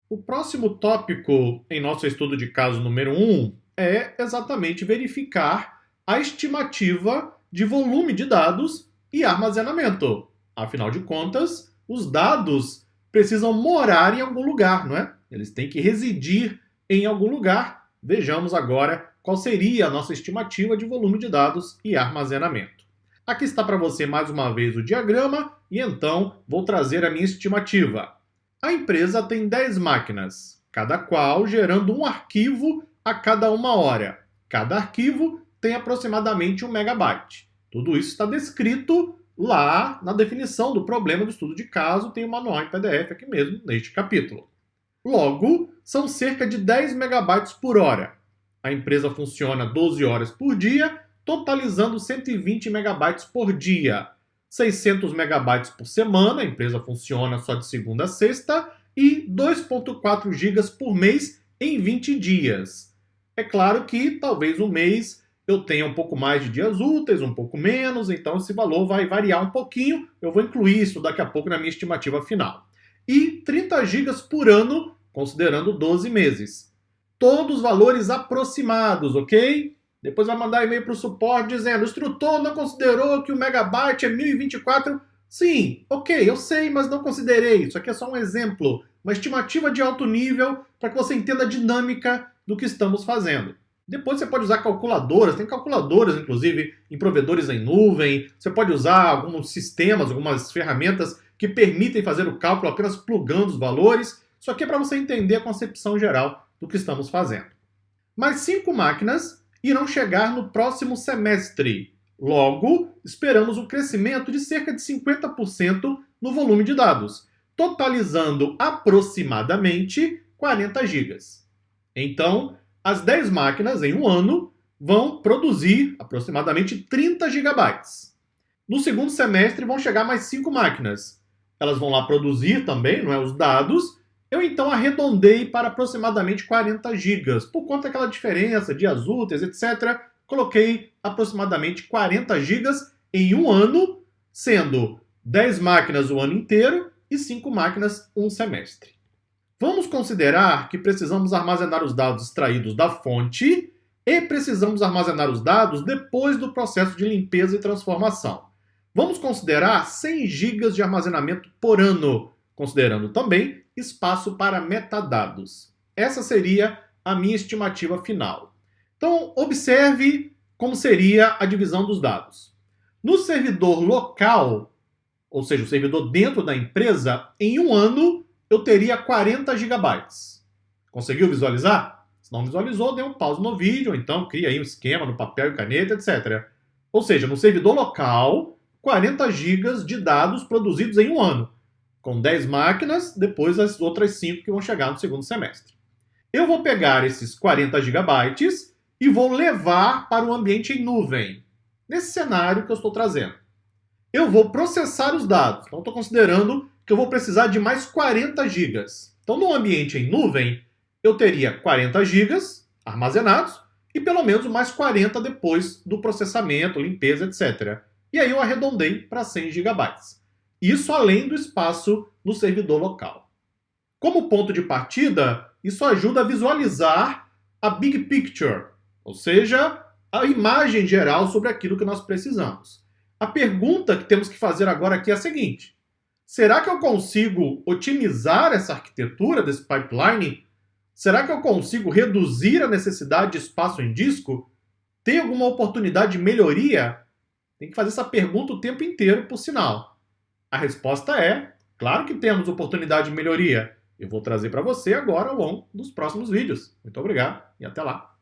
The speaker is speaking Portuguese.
O próximo tópico em nosso estudo de caso número 1 é exatamente verificar a estimativa de volume de dados e armazenamento. Afinal de contas, os dados precisam morar em algum lugar, não é? Eles têm que residir em algum lugar. Vejamos agora qual seria a nossa estimativa de volume de dados e armazenamento. Aqui está para você mais uma vez o diagrama e então vou trazer a minha estimativa. A empresa tem 10 máquinas, cada qual gerando um arquivo a cada 1 hora. Cada arquivo tem aproximadamente 1 megabyte. Tudo isso está descrito lá na definição do problema do estudo de caso, tem o manual em PDF aqui mesmo, neste capítulo. Logo, são cerca de 10 megabytes por hora. A empresa funciona 12 horas por dia, totalizando 120 megabytes por dia. 600 megabytes por semana, a empresa funciona só de segunda a sexta, e 2,4 gigas por mês em 20 dias. É claro que talvez um mês eu tenha um pouco mais de dias úteis, um pouco menos, então esse valor vai variar um pouquinho, eu vou incluir isso daqui a pouco na minha estimativa final. E 30 gigas por ano, considerando 12 meses. Todos valores aproximados, ok? Depois vai mandar e-mail para o suporte dizendo: o instrutor não considerou que o megabyte é 1024. Sim, ok, eu sei, mas não considerei. Isso aqui é só um exemplo, uma estimativa de alto nível para que você entenda a dinâmica do que estamos fazendo. Depois você pode usar calculadoras, tem calculadoras, inclusive, em provedores em nuvem. Você pode usar alguns sistemas, algumas ferramentas que permitem fazer o cálculo apenas plugando os valores. Isso aqui é para você entender a concepção geral do que estamos fazendo. Mais 5 máquinas irão chegar no próximo semestre. Logo, esperamos um crescimento de cerca de 50% no volume de dados, totalizando aproximadamente 40 gigas. Então, as 10 máquinas em um ano vão produzir aproximadamente 30 gigabytes. No segundo semestre vão chegar mais 5 máquinas. Elas vão lá produzir também, não é, os dados. Eu então arredondei para aproximadamente 40 gigas. Por conta daquela diferença, dias úteis, etc., coloquei aproximadamente 40 gigas em um ano, sendo 10 máquinas o ano inteiro e 5 máquinas um semestre. Vamos considerar que precisamos armazenar os dados extraídos da fonte e precisamos armazenar os dados depois do processo de limpeza e transformação. Vamos considerar 100 gigas de armazenamento por ano, considerando também espaço para metadados. Essa seria a minha estimativa final. Então, observe como seria a divisão dos dados. No servidor local, ou seja, o servidor dentro da empresa, em um ano eu teria 40 gigabytes. Conseguiu visualizar? Se não visualizou, dê um pause no vídeo, ou então cria aí um esquema no papel e caneta, etc. Ou seja, no servidor local, 40 gigas de dados produzidos em um ano, com 10 máquinas, depois as outras 5 que vão chegar no segundo semestre. Eu vou pegar esses 40 gigabytes e vou levar para o ambiente em nuvem, nesse cenário que eu estou trazendo. Eu vou processar os dados, então estou considerando que eu vou precisar de mais 40 gigas. Então, no ambiente em nuvem, eu teria 40 gigas armazenados e pelo menos mais 40 depois do processamento, limpeza, etc. E aí eu arredondei para 100 gigabytes. Isso além do espaço no servidor local. Como ponto de partida, isso ajuda a visualizar a big picture, ou seja, a imagem geral sobre aquilo que nós precisamos. A pergunta que temos que fazer agora aqui é a seguinte: será que eu consigo otimizar essa arquitetura desse pipeline? Será que eu consigo reduzir a necessidade de espaço em disco? Tem alguma oportunidade de melhoria? Tem que fazer essa pergunta o tempo inteiro, por sinal. A resposta é: claro que temos oportunidade de melhoria. Eu vou trazer para você agora ao longo dos próximos vídeos. Muito obrigado e até lá.